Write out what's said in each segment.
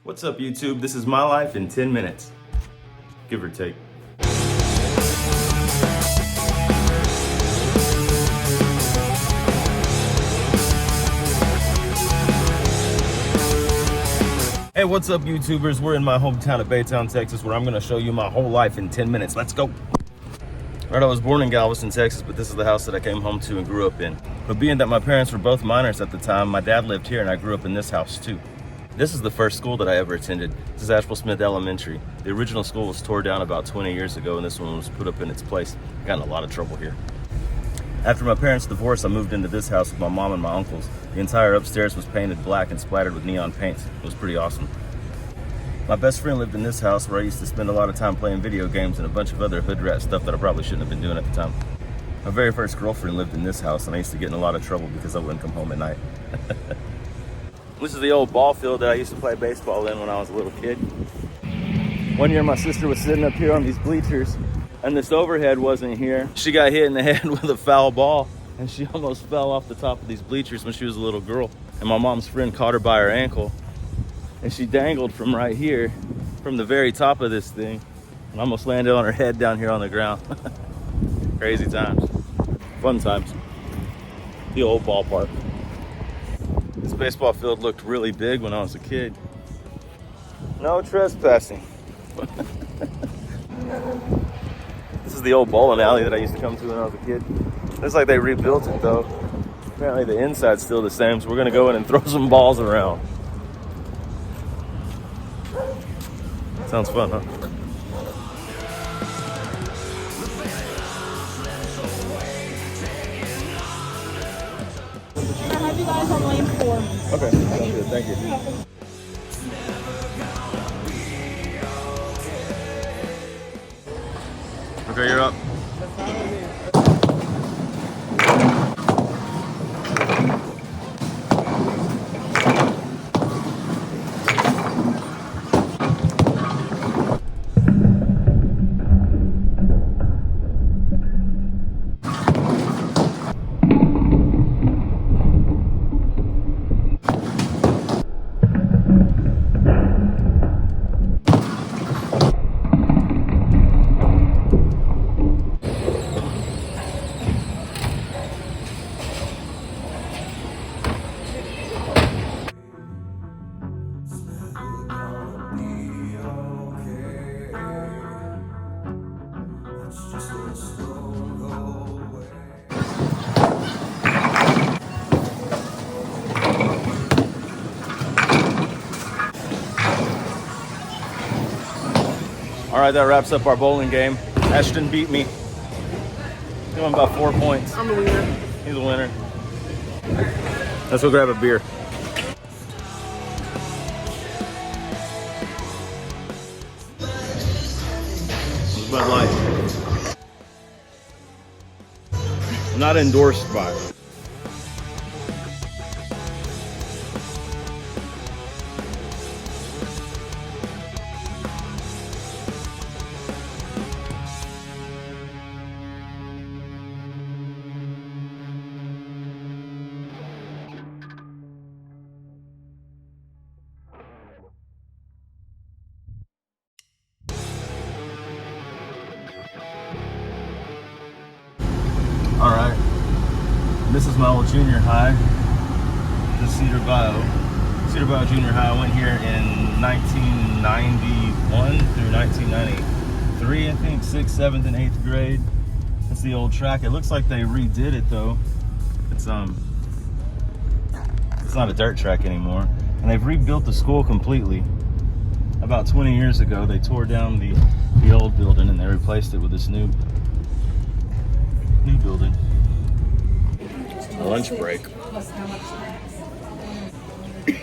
What's up, YouTube? This is my life in 10 minutes, give or take. Hey, what's up, YouTubers? We're in my hometown of Baytown, Texas, where I'm gonna show you my whole life in 10 minutes. Let's go. All right, I was born in Galveston, Texas, but this is the house that I came home to and grew up in. But being that my parents were both minors at the time, my dad lived here and I grew up in this house too. This is the first school that I ever attended. This is Asheville Smith Elementary. The original school was tore down about 20 years ago and this one was put up in its place. I got in a lot of trouble here. After my parents' divorce, I moved into this house with my mom and my uncles. The entire upstairs was painted black and splattered with neon paints. It was pretty awesome. My best friend lived in this house where I used to spend a lot of time playing video games and a bunch of other hood rat stuff that I probably shouldn't have been doing at the time. My very first girlfriend lived in this house and I used to get in a lot of trouble because I wouldn't come home at night. This is the old ball field that I used to play baseball in when I was a little kid. One year my sister was sitting up here on these bleachers and this overhead wasn't here. She got hit in the head with a foul ball and she almost fell off the top of these bleachers when she was a little girl. And my mom's friend caught her by her ankle and she dangled from right here, from the very top of this thing, and almost landed on her head down here on the ground. Crazy times, fun times. The old ballpark. This baseball field looked really big when I was a kid. No trespassing. This is the old bowling alley that I used to come to when I was a kid. Looks like they rebuilt it though. Apparently the inside's still the same, so we're gonna go in and throw some balls around. Sounds fun, huh? I'll have you guys on lane 4. Okay, sounds good. Thank you. Okay, you're up. All right, that wraps up our bowling game. Ashton beat me. He won about 4 points. I'm the winner. He's the winner. Let's go grab a beer. This is Bud Light. Not endorsed by. All right, this is my old junior high. This is Cedar Bayou Junior High. I went here in 1991 through 1993, I think, 6th, 7th, and 8th grade. That's the old track. It looks like they redid it though. It's not a dirt track anymore. And they've rebuilt the school completely. About 20 years ago, they tore down the old building and they replaced it with this new building. Lunch break.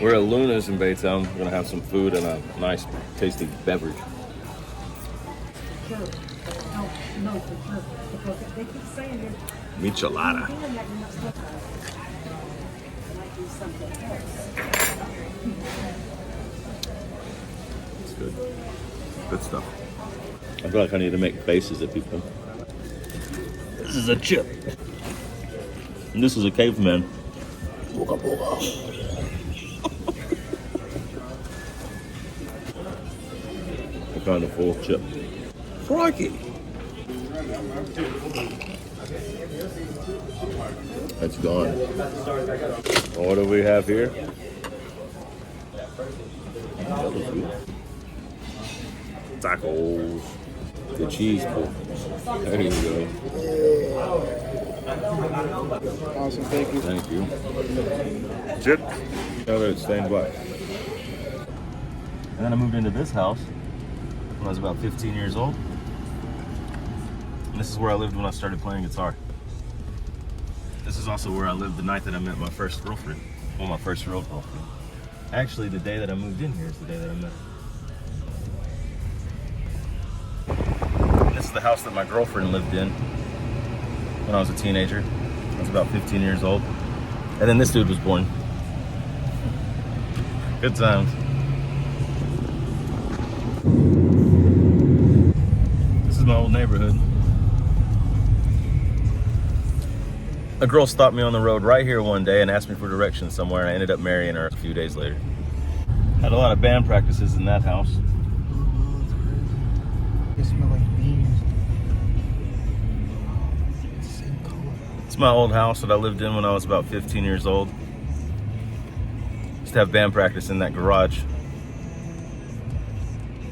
We're at Luna's in Baytown. We're gonna have some food and a nice, tasty beverage. Michelada. It's good. Good stuff. I feel like I need to make faces at people. This is a chip. And this is a caveman. Booga booga. kind of full chip. Crikey! That's gone. What do we have here? Tacos. The cheese pull. There you go. Awesome, thank you. Thank you. Chip. Another stained black. And then I moved into this house when I was about 15 years old. And this is where I lived when I started playing guitar. This is also where I lived the night that I met my first girlfriend. Well, my first real girlfriend. Actually, the day that I moved in here is the day that I met her. And this is the house that my girlfriend lived in when I was a teenager. I was about 15 years old. And then this dude was born. Good times. This is my old neighborhood. A girl stopped me on the road right here one day and asked me for directions somewhere, and I ended up marrying her a few days later. Had a lot of band practices in that house. They smell like beans. It's the same color. It's my old house that I lived in when I was about 15 years old. Used to have band practice in that garage.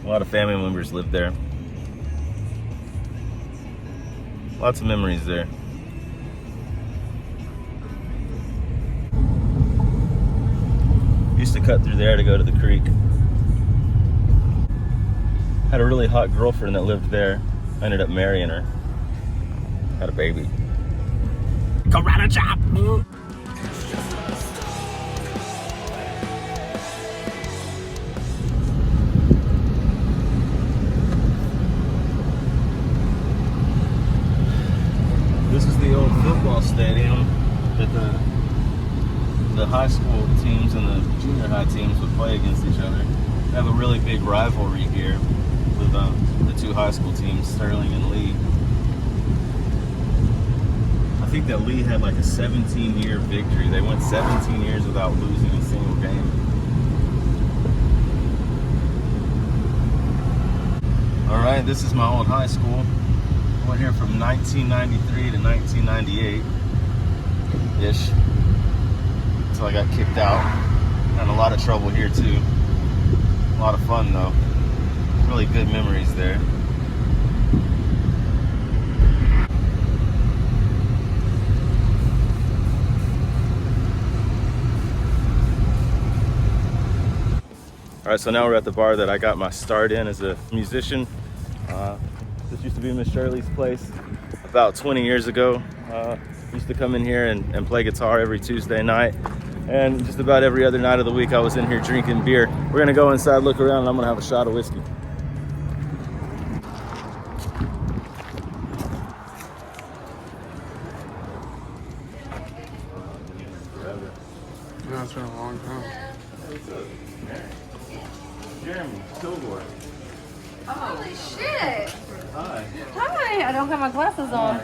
A lot of family members lived there. Lots of memories there. Used to cut through there to go to the creek. Had a really hot girlfriend that lived there. I ended up marrying her. Had a baby. Karate chop! This is the old football stadium that the high school teams and the junior high teams would play against each other. They have a really big rivalry here with the two high school teams, Sterling and Lee. I think that Lee had like a 17-year victory. They went 17 years without losing a single game. All right, this is my old high school. I went here from 1993 to 1998-ish. Until I got kicked out. Had a lot of trouble here too. A lot of fun though. Really good memories there. All right, so now we're at the bar that I got my start in as a musician. This used to be Miss Shirley's place about 20 years ago. Used to come in here and play guitar every Tuesday night. And just about every other night of the week I was in here drinking beer. We're gonna go inside, look around, and I'm gonna have a shot of whiskey. No, it's been a long time. Jeremy, Kilgore. Holy shit! Hi. Hi! I don't have my glasses on.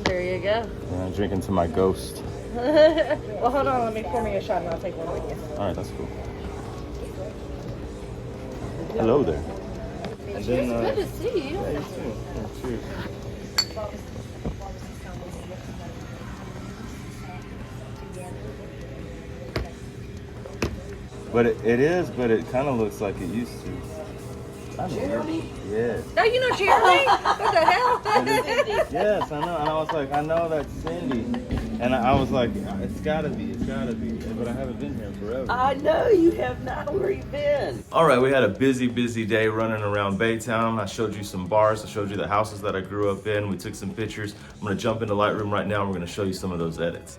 There you go. Yeah, I'm drinking to my ghost. Well, hold on. Let me pour me a shot and I'll take one with you. All right, that's cool. Hello there. And then, Good to see you. yeah, you too. Yeah, cheers. But it is, but it kind of looks like it used to. Jeremy? Yeah. Oh, you know Jeremy? What the hell? Yes, I know. And I was like, I know that's Cindy. And I was like, it's gotta be. But I haven't been here forever. I know you have not. Where you been? All right, we had a busy day running around Baytown. I showed you some bars. I showed you the houses that I grew up in. We took some pictures. I'm gonna jump into Lightroom right now and we're gonna show you some of those edits.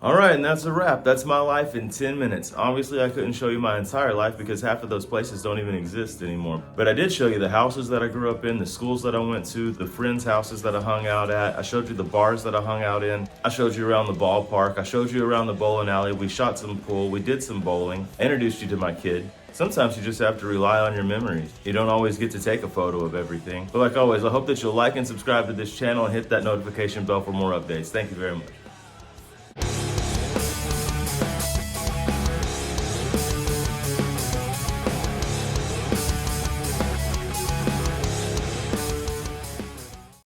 All right, and that's a wrap. That's my life in 10 minutes. Obviously, I couldn't show you my entire life because half of those places don't even exist anymore. But I did show you the houses that I grew up in, the schools that I went to, the friends' houses that I hung out at. I showed you the bars that I hung out in. I showed you around the ballpark. I showed you around the bowling alley. We shot some pool. We did some bowling. I introduced you to my kid. Sometimes you just have to rely on your memories. You don't always get to take a photo of everything. But like always, I hope that you'll like and subscribe to this channel and hit that notification bell for more updates. Thank you very much.